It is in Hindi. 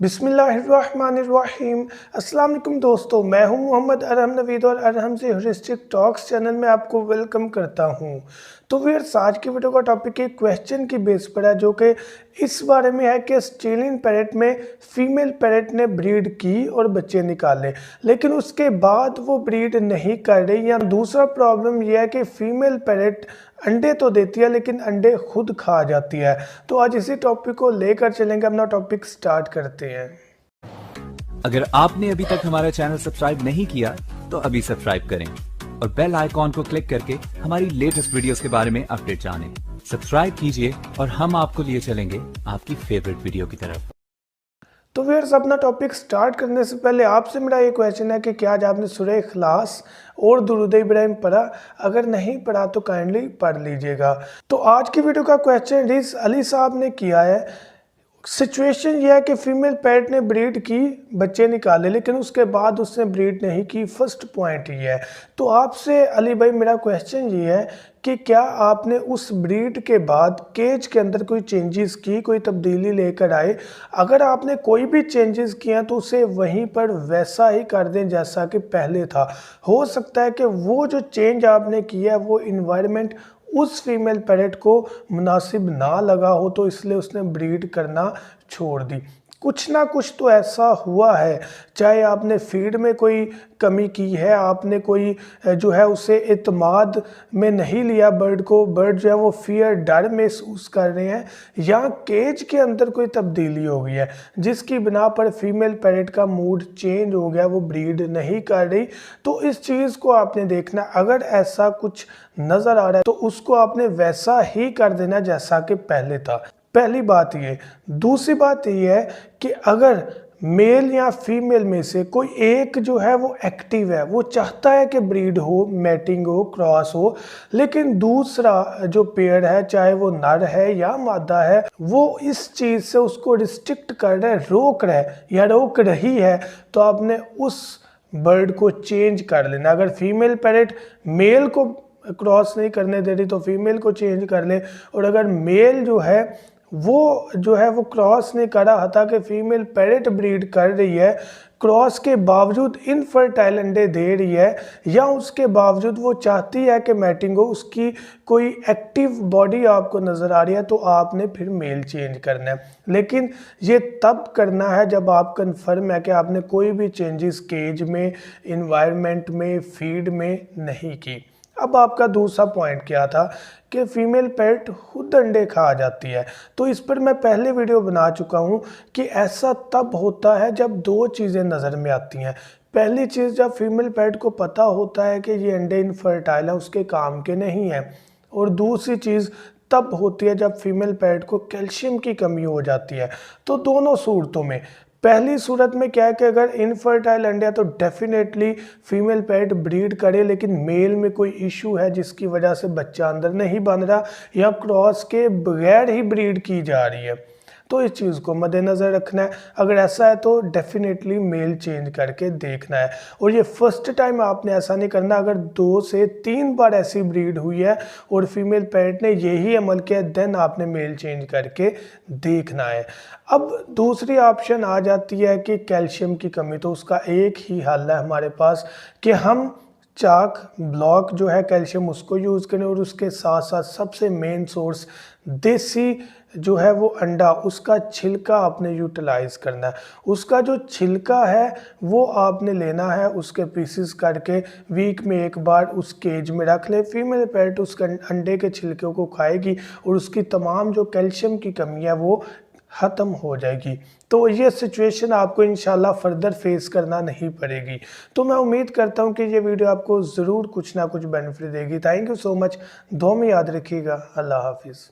बिस्मिल्लाहिर्रहमानिर्रहीम। अस्सलाम वालेकुम दोस्तों, मैं हूं मोहम्मद अरहम नवीद और अरहम से ह्यूरिस्टिक टॉक्स चैनल में आपको वेलकम करता हूं। तो व्यूअर्स, आज की वीडियो का टॉपिक एक क्वेश्चन की बेस पर है, जो कि इस बारे में है कि ऑस्ट्रेलियन पैरेट में फीमेल पैरेट ने ब्रीड की और बच्चे निकाले, लेकिन उसके बाद वो ब्रीड नहीं कर रही। या दूसरा प्रॉब्लम यह है कि फीमेल पैरेट अंडे तो देती है लेकिन अंडे खुद खा जाती है। तो आज इसी टॉपिक को लेकर चलेंगे, अपना टॉपिक स्टार्ट करते हैं। अगर आपने अभी तक हमारा चैनल सब्सक्राइब नहीं किया तो अभी सब्सक्राइब करें और बेल आइकॉन को क्लिक करके हमारी लेटेस्ट वीडियोस के बारे में अपडेट जानें। सब्सक्राइब कीजिए और हम आपको लिए चलेंगे आपकी फेवरेट वीडियो की तरफ। तो व्यूअर्स, अपना टॉपिक स्टार्ट करने से पहले आपसे मेरा ये क्वेश्चन है कि क्या आज आपने सूरह इखलास और दुरूद इब्राहिम पढ़ा? अगर नहीं पढ़ा तो काइंडली पढ़ लीजिएगा। तो आज की वीडियो का क्वेश्चन रिस अली साहब ने किया है। सिचुएशन यह है कि फीमेल पैरेट ने ब्रीड की, बच्चे निकाले, लेकिन उसके बाद उसने ब्रीड नहीं की। फर्स्ट पॉइंट ये है। तो आपसे अली भाई मेरा क्वेश्चन ये है कि क्या आपने उस ब्रीड के बाद केज के अंदर कोई चेंजेस की, कोई तब्दीली लेकर आए? अगर आपने कोई भी चेंजेस किए हैं तो उसे वहीं पर वैसा ही कर दें जैसा कि पहले था। हो सकता है कि वो जो चेंज आपने किया है वो इन्वायरमेंट उस फीमेल पैरेट को मुनासिब ना लगा हो, तो इसलिए उसने ब्रीड करना छोड़ दी। कुछ ना कुछ तो ऐसा हुआ है, चाहे आपने फीड में कोई कमी की है, आपने कोई जो है उसे इत्माद में नहीं लिया बर्ड को, बर्ड जो है वो फियर डर महसूस कर रहे हैं, या केज के अंदर कोई तब्दीली हो गई है जिसकी बिना पर फीमेल पैरेट का मूड चेंज हो गया, वो ब्रीड नहीं कर रही। तो इस चीज़ को आपने देखना, अगर ऐसा कुछ नज़र आ रहा है तो उसको आपने वैसा ही कर देना जैसा कि पहले था। पहली बात ये। दूसरी बात ये है कि अगर मेल या फीमेल में से कोई एक जो है वो एक्टिव है, वो चाहता है कि ब्रीड हो, मैटिंग हो, क्रॉस हो, लेकिन दूसरा जो पेयर है, चाहे वो नर है या मादा है, वो इस चीज़ से उसको रिस्ट्रिक्ट कर रहा है, रोक रहा है या रोक रही है, तो आपने उस बर्ड को चेंज कर लेना। अगर फीमेल पैरेट मेल को क्रॉस नहीं करने दे रही तो फीमेल को चेंज कर ले, और अगर मेल जो है वो क्रॉस नहीं कर रहा था कि फीमेल पैरेट ब्रीड कर रही है, क्रॉस के बावजूद इनफर्टाइल अंडे दे रही है, या उसके बावजूद वो चाहती है कि मैटिंग हो, उसकी कोई एक्टिव बॉडी आपको नज़र आ रही है, तो आपने फिर मेल चेंज करना है। लेकिन ये तब करना है जब आप कंफर्म है कि आपने कोई भी चेंजेस केज में, इन्वायरमेंट में, फीड में नहीं की। अब आपका दूसरा पॉइंट क्या था कि फीमेल पैरेट खुद अंडे खा जाती है। तो इस पर मैं पहले वीडियो बना चुका हूँ कि ऐसा तब होता है जब दो चीज़ें नज़र में आती हैं। पहली चीज़, जब फीमेल पैरेट को पता होता है कि ये अंडे इनफर्टाइल है, उसके काम के नहीं है। और दूसरी चीज़ तब होती है जब फीमेल पैरेट को कैल्शियम की कमी हो जाती है। तो दोनों सूरतों में, पहली सूरत में क्या है कि अगर इनफर्टाइल अंडे है तो डेफिनेटली फीमेल पैरेट ब्रीड करे, लेकिन मेल में कोई इशू है जिसकी वजह से बच्चा अंदर नहीं बन रहा या क्रॉस के बगैर ही ब्रीड की जा रही है, तो इस चीज़ को मद्देनज़र रखना है। अगर ऐसा है तो डेफिनेटली मेल चेंज करके देखना है। और ये फर्स्ट टाइम आपने ऐसा नहीं करना। अगर 2 से 3 बार ऐसी ब्रीड हुई है और फीमेल पैरेट ने यही अमल किया, देन आपने मेल चेंज करके देखना है। अब दूसरी ऑप्शन आ जाती है कि कैल्शियम की कमी। तो उसका एक ही हल है हमारे पास कि हम चाक ब्लॉक जो है कैल्शियम उसको यूज़ करें, और उसके साथ साथ सबसे मेन सोर्स देसी जो है वो अंडा, उसका छिलका आपने यूटिलाइज़ करना है। उसका जो छिलका है वो आपने लेना है, उसके पीसेस करके वीक में एक बार उस केज में रख ले। फीमेल पैरेट उस अंडे के छिलके को खाएगी और उसकी तमाम जो कैल्शियम की कमी है वो ख़त्म हो जाएगी। तो ये सिचुएशन आपको इंशाल्लाह फर्दर फेस करना नहीं पड़ेगी। तो मैं उम्मीद करता हूँ कि ये वीडियो आपको ज़रूर कुछ ना कुछ बेनिफिट देगी। Thank you so much. दुआ में याद रखिएगा। अल्लाह हाफिज़।